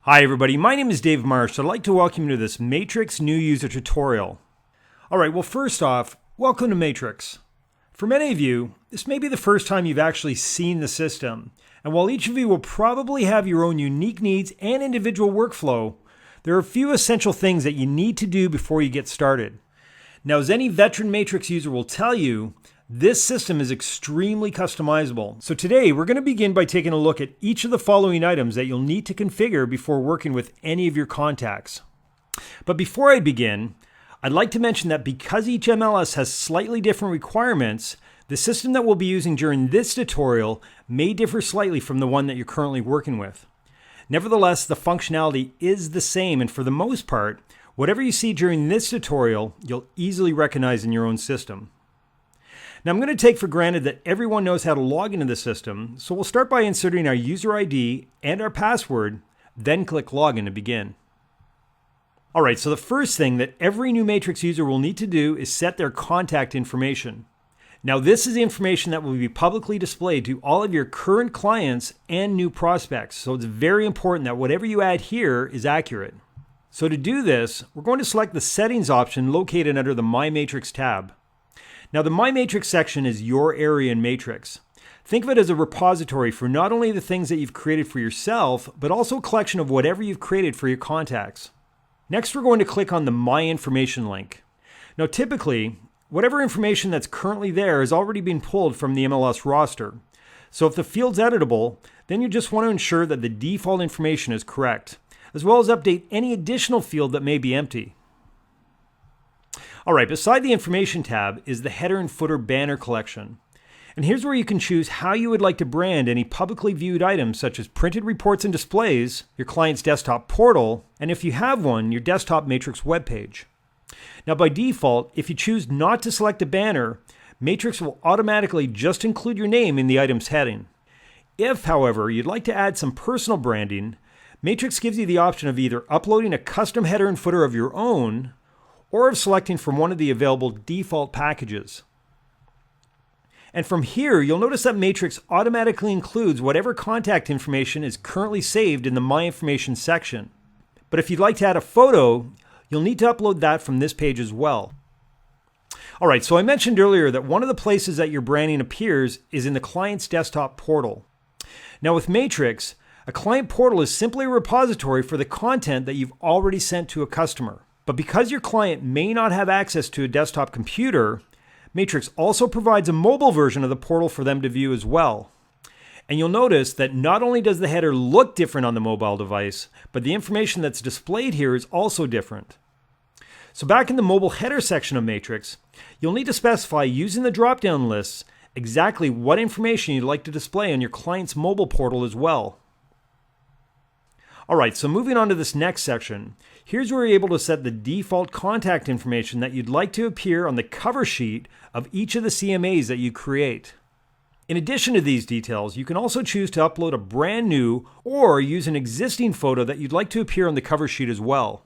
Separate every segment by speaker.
Speaker 1: Hi everybody, my name is Dave Marsh. I'd like to welcome you to this Matrix new user tutorial. Alright, well first off, welcome to Matrix. For many of you, this may be the first time you've actually seen the system, and while each of you will probably have your own unique needs and individual workflow, there are a few essential things that you need to do before you get started. Now, as any veteran Matrix user will tell you, this system is extremely customizable. So today we're going to begin by taking a look at each of the following items that you'll need to configure before working with any of your contacts. But before I begin, I'd like to mention that because each MLS has slightly different requirements, the system that we'll be using during this tutorial may differ slightly from the one that you're currently working with. Nevertheless, the functionality is the same, and for the most part, whatever you see during this tutorial, you'll easily recognize in your own system. Now I'm going to take for granted that everyone knows how to log into the system, so we'll start by inserting our user ID and our password, then click Login to begin. Alright, so the first thing that every new Matrix user will need to do is set their contact information. Now this is the information that will be publicly displayed to all of your current clients and new prospects, so it's very important that whatever you add here is accurate. So to do this, we're going to select the Settings option located under the My Matrix tab. Now the My Matrix section is your area in Matrix. Think of it as a repository for not only the things that you've created for yourself, but also a collection of whatever you've created for your contacts. Next, we're going to click on the My Information link. Now typically, whatever information that's currently there has already been pulled from the MLS roster. So if the field's editable, then you just want to ensure that the default information is correct, as well as update any additional field that may be empty. Alright, beside the Information tab is the Header and Footer Banner collection. And here's where you can choose how you would like to brand any publicly viewed items such as printed reports and displays, your client's desktop portal, and if you have one, your desktop Matrix webpage. Now by default, if you choose not to select a banner, Matrix will automatically just include your name in the item's heading. If, however, you'd like to add some personal branding, Matrix gives you the option of either uploading a custom header and footer of your own, or of selecting from one of the available default packages. And from here, you'll notice that Matrix automatically includes whatever contact information is currently saved in the My Information section. But if you'd like to add a photo, you'll need to upload that from this page as well. Alright, so I mentioned earlier that one of the places that your branding appears is in the client's desktop portal. Now with Matrix, a client portal is simply a repository for the content that you've already sent to a customer. But because your client may not have access to a desktop computer, Matrix also provides a mobile version of the portal for them to view as well. And you'll notice that not only does the header look different on the mobile device, but the information that's displayed here is also different. So back in the mobile header section of Matrix, you'll need to specify using the drop-down lists exactly what information you'd like to display on your client's mobile portal as well. Alright, so moving on to this next section, here's where you're able to set the default contact information that you'd like to appear on the cover sheet of each of the CMAs that you create. In addition to these details, you can also choose to upload a brand new or use an existing photo that you'd like to appear on the cover sheet as well.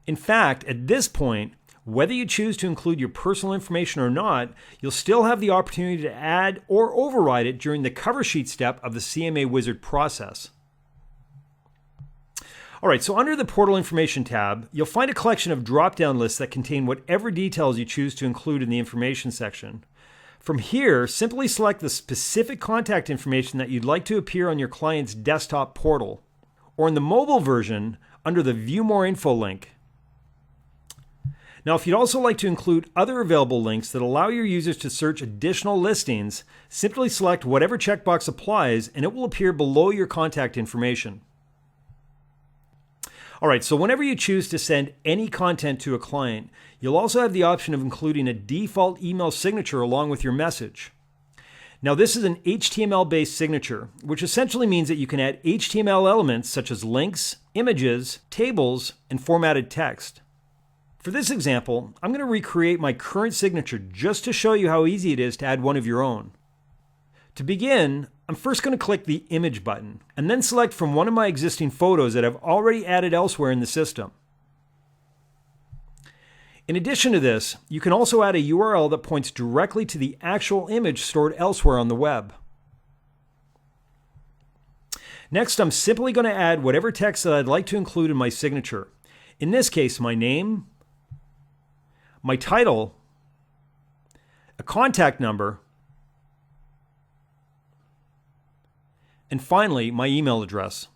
Speaker 1: In fact, at this point, whether you choose to include your personal information or not, you'll still have the opportunity to add or override it during the cover sheet step of the CMA Wizard process. Alright, so under the Portal Information tab, you'll find a collection of drop-down lists that contain whatever details you choose to include in the information section. From here, simply select the specific contact information that you'd like to appear on your client's desktop portal, or in the mobile version, under the View More Info link. Now, if you'd also like to include other available links that allow your users to search additional listings, simply select whatever checkbox applies and it will appear below your contact information. Alright, so whenever you choose to send any content to a client, you'll also have the option of including a default email signature along with your message. Now this is an HTML-based signature, which essentially means that you can add HTML elements such as links, images, tables, and formatted text. For this example, I'm going to recreate my current signature just to show you how easy it is to add one of your own. To begin, I'm first going to click the Image button, and then select from one of my existing photos that I've already added elsewhere in the system. In addition to this, you can also add a URL that points directly to the actual image stored elsewhere on the web. Next, I'm simply going to add whatever text that I'd like to include in my signature. In this case, my name, my title, a contact number, and finally, my email address.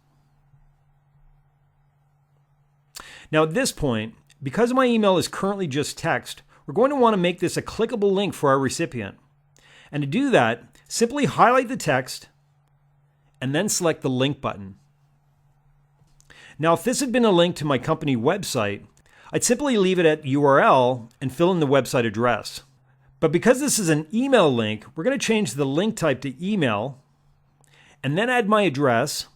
Speaker 1: Now at this point, because my email is currently just text, we're going to want to make this a clickable link for our recipient. And to do that, simply highlight the text and then select the link button. Now, if this had been a link to my company website, I'd simply leave it at URL and fill in the website address. But because this is an email link, we're going to change the link type to email and then add my address,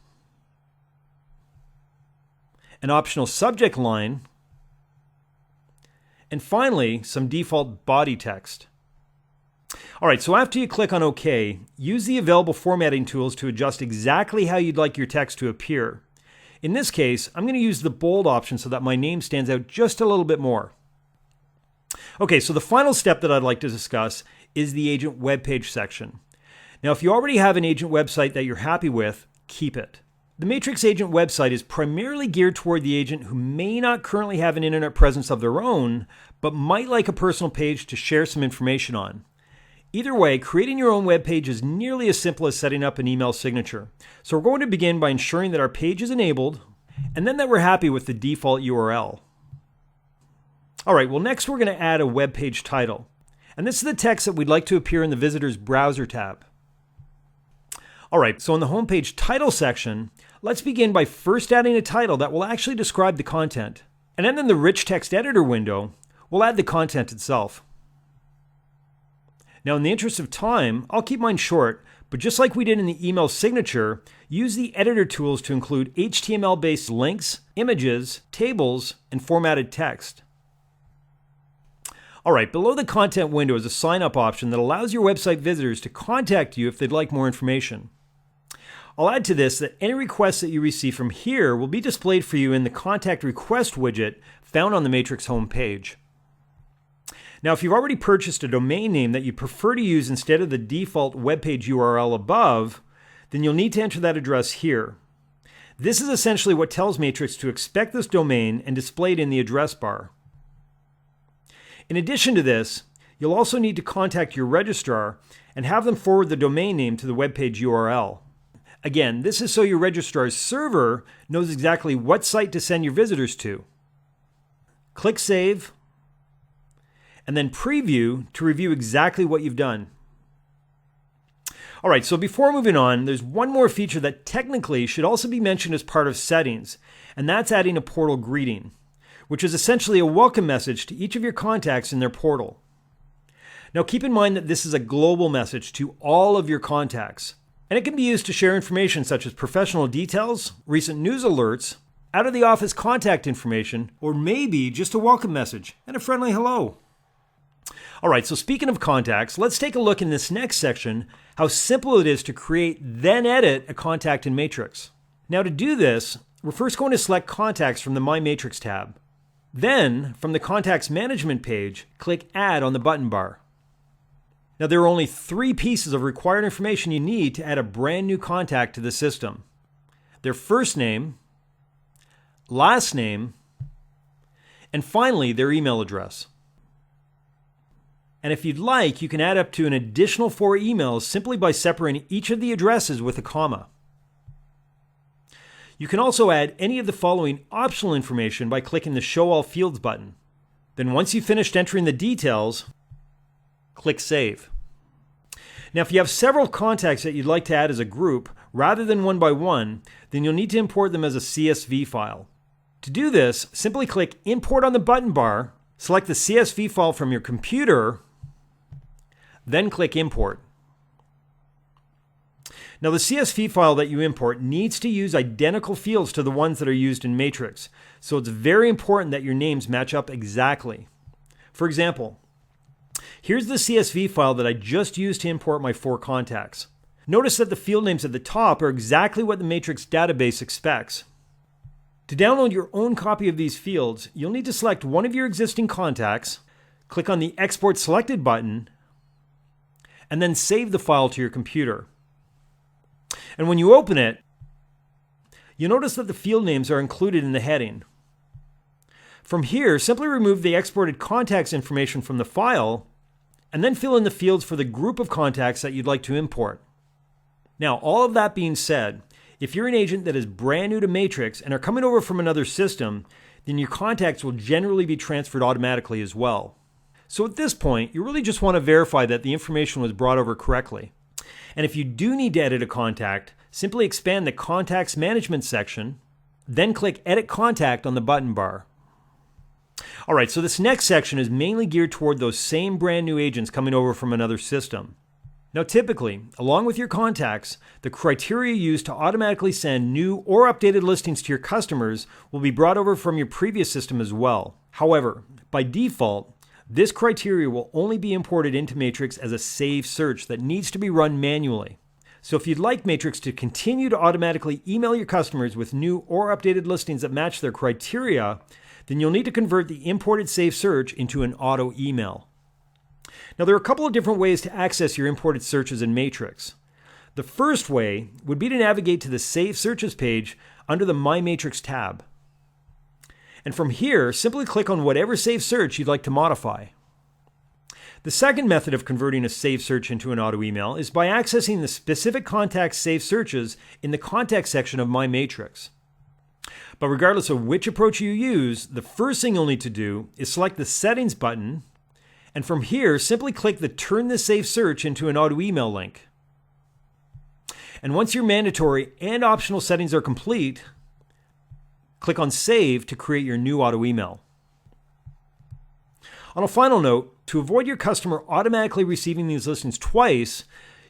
Speaker 1: an optional subject line, and finally, some default body text. All right, so after you click on OK, use the available formatting tools to adjust exactly how you'd like your text to appear. In this case, I'm going to use the bold option so that my name stands out just a little bit more. Okay, so the final step that I'd like to discuss is the agent webpage section. Now, if you already have an agent website that you're happy with, keep it. The Matrix Agent website is primarily geared toward the agent who may not currently have an internet presence of their own, but might like a personal page to share some information on. Either way, creating your own web page is nearly as simple as setting up an email signature. So we're going to begin by ensuring that our page is enabled, and then that we're happy with the default URL. All right, well next we're going to add a web page title. And this is the text that we'd like to appear in the visitor's browser tab. All right, so in the homepage title section, let's begin by first adding a title that will actually describe the content. And then in the rich text editor window, we'll add the content itself. Now, in the interest of time, I'll keep mine short, but just like we did in the email signature, use the editor tools to include HTML-based links, images, tables, and formatted text. All right, below the content window is a sign-up option that allows your website visitors to contact you if they'd like more information. I'll add to this that any requests that you receive from here will be displayed for you in the Contact Request widget found on the Matrix homepage. Now, if you've already purchased a domain name that you prefer to use instead of the default webpage URL above, then you'll need to enter that address here. This is essentially what tells Matrix to expect this domain and display it in the address bar. In addition to this, you'll also need to contact your registrar and have them forward the domain name to the webpage URL. Again, this is so your registrar's server knows exactly what site to send your visitors to. Click Save, and then Preview to review exactly what you've done. All right, so before moving on, there's one more feature that technically should also be mentioned as part of settings, and that's adding a portal greeting, which is essentially a welcome message to each of your contacts in their portal. Now keep in mind that this is a global message to all of your contacts, and it can be used to share information such as professional details, recent news alerts, out of the office contact information, or maybe just a welcome message and a friendly hello. All right, so speaking of contacts, let's take a look in this next section how simple it is to create then edit a contact in Matrix. Now to do this, we're first going to select contacts from the My Matrix tab. Then, from the Contacts Management page, click Add on the button bar. Now there are only 3 pieces of required information you need to add a brand new contact to the system. Their first name, last name, and finally their email address. And if you'd like, you can add up to an additional 4 emails simply by separating each of the addresses with a comma. You can also add any of the following optional information by clicking the Show All Fields button. Then once you've finished entering the details, click Save. Now if you have several contacts that you'd like to add as a group, rather than one by one, then you'll need to import them as a CSV file. To do this, simply click Import on the button bar, select the CSV file from your computer, then click Import. Now the CSV file that you import needs to use identical fields to the ones that are used in Matrix, so it's very important that your names match up exactly. For example, here's the CSV file that I just used to import my 4 contacts. Notice that the field names at the top are exactly what the Matrix database expects. To download your own copy of these fields, you'll need to select one of your existing contacts, click on the Export Selected button, and then save the file to your computer. And when you open it, you'll notice that the field names are included in the heading. From here, simply remove the exported contacts information from the file, and then fill in the fields for the group of contacts that you'd like to import. Now, all of that being said, if you're an agent that is brand new to Matrix and are coming over from another system, then your contacts will generally be transferred automatically as well. So at this point, you really just want to verify that the information was brought over correctly. And if you do need to edit a contact, simply expand the Contacts Management section, then click Edit Contact on the button bar. Alright, so this next section is mainly geared toward those same brand new agents coming over from another system. Now typically, along with your contacts, the criteria used to automatically send new or updated listings to your customers will be brought over from your previous system as well. However, by default, this criteria will only be imported into Matrix as a saved search that needs to be run manually. So if you'd like Matrix to continue to automatically email your customers with new or updated listings that match their criteria, then you'll need to convert the imported saved search into an auto email. Now, there are a couple of different ways to access your imported searches in Matrix. The first way would be to navigate to the Save Searches page under the My Matrix tab. And from here, simply click on whatever saved search you'd like to modify. The second method of converting a saved search into an auto email is by accessing the specific contacts saved searches in the Contact section of My Matrix. But regardless of which approach you use, the first thing you'll need to do is select the Settings button, and from here, simply click the Turn this saved search into an auto email link. And once your mandatory and optional settings are complete, click on Save to create your new auto email. On a final note, to avoid your customer automatically receiving these listings twice,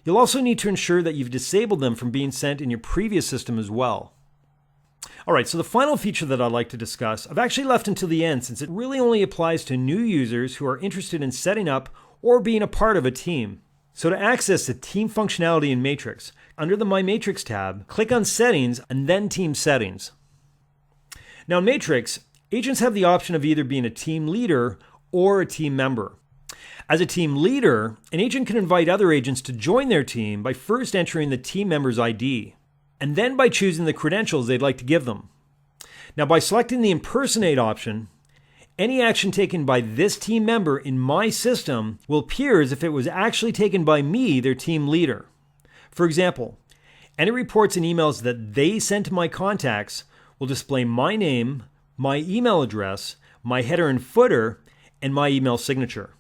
Speaker 1: you'll also need to ensure that you've disabled them from being sent in your previous system as well. Alright, so the final feature that I'd like to discuss, I've actually left until the end since it really only applies to new users who are interested in setting up or being a part of a team. So to access the team functionality in Matrix, under the My Matrix tab, click on Settings and then Team Settings. Now in Matrix, agents have the option of either being a team leader or a team member. As a team leader, an agent can invite other agents to join their team by first entering the team member's ID, and then by choosing the credentials they'd like to give them. Now, by selecting the Impersonate option, any action taken by this team member in my system will appear as if it was actually taken by me, their team leader. For example, any reports and emails that they send to my contacts will display my name, my email address, my header and footer, and my email signature.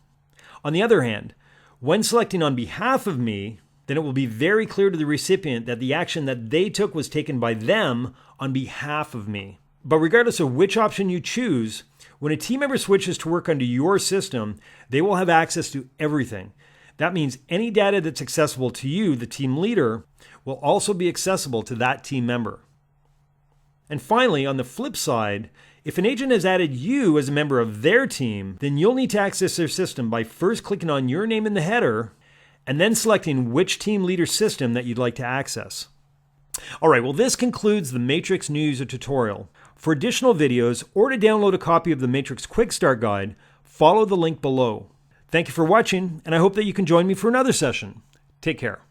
Speaker 1: On the other hand, when selecting on behalf of me, then it will be very clear to the recipient that the action that they took was taken by them on behalf of me. But regardless of which option you choose, when a team member switches to work under your system, they will have access to everything. That means any data that's accessible to you, the team leader, will also be accessible to that team member. And finally, on the flip side, if an agent has added you as a member of their team, then you'll need to access their system by first clicking on your name in the header and then selecting which team leader system that you'd like to access. Alright, well this concludes the Matrix New User tutorial. For additional videos or to download a copy of the Matrix Quick Start Guide, follow the link below. Thank you for watching, and I hope that you can join me for another session. Take care.